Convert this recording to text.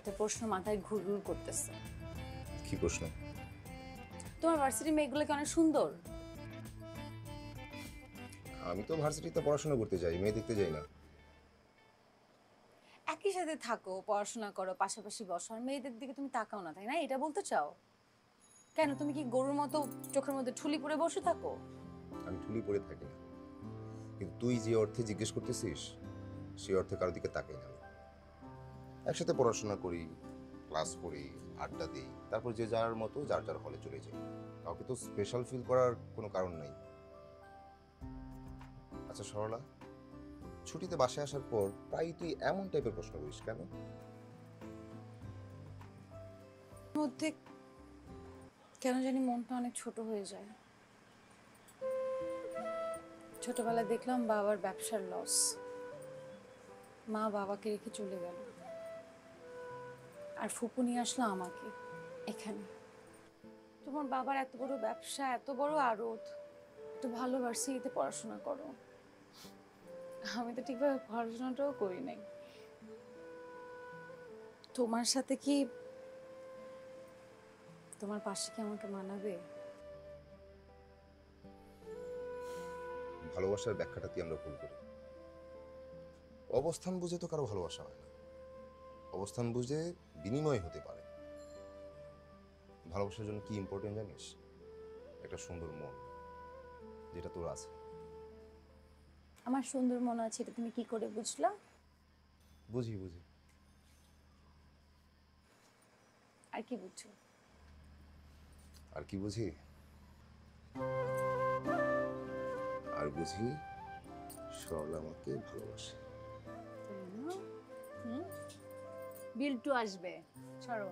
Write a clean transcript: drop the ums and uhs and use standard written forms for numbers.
একটা প্রশ্ন মাথায় ঘুরঘুর করতেছে। কি প্রশ্ন? তোমার ভার্সিটি মেয়েগুলো কি অনেক সুন্দর? আমি তো ভার্সিটিতে পড়াশোনা করতে যাই, মেয়ে দেখতে যাই না। একই সাথে থাকো, পড়াশোনা করো, পাশাপাশি বসো, আর মেয়েদের দিকে তুমি তাকাও না, তাই না? এটা বলতে চাও? কেন, তুমি কি গরুর মতো চোখের মধ্যে ঠুলি পরে বসে থাকো? আমি ঠুলি পড়ে থাকি না, কিন্তু তুই যে অর্থে জিজ্ঞেস করতেছিস সেই অর্থে কারো দিকে তাকাই না। আমি একসাথে পড়াশোনা করি, ক্লাস করি, আড্ডা দিই, তারপর যে যার মতো যার যার হলে চলে যাই। কাউকে তো স্পেশাল ফিল করার কোনো কারণ নাই। আচ্ছা সরলা, ছুটিতে বাসায় আসার পর প্রায় তুই এমন টাইপের প্রশ্ন করিস কেন? মধ্যে কেন জানি মনটা অনেক ছোট হয়ে যায়। ছোটবেলায় দেখলাম বাবার ব্যবসার লস, মা বাবাকে রেখে চলে গেল, আর ফুপু নিয়ে আসলো আমাকে এখানে। তোমার বাবার এত বড় ব্যবসা, এত বড় আড়ত, এত ভালো ভার্সিটিতে পড়াশোনা করো, আমি তো ঠিকভাবে পড়াশোনাটাও করি নাই। তোমার সাথে কি, তোমার পাশে কি আমাকে মানাবে? ভালোবাসার ব্যাখ্যাটা তুই আমরা ভুল করি। অবস্থান বুঝে তো কারো ভালোবাসা হয় না, অবস্থান বুঝে বিনিময় হতে পারে। ভালোবাসার জন্য কি ইম্পর্টেন্ট জানিস? একটা সুন্দর মন, যেটা তোর আছে। আমার সুন্দর মনে আছে, এটা তুমি কি করে বুঝলা? বুঝি বুঝি। আর কি বুঝছো? আর কি বুঝি? আর বুঝি সরলা আমাকে ভালোবাসে। বিল্টু আসবে, ছাড়ো।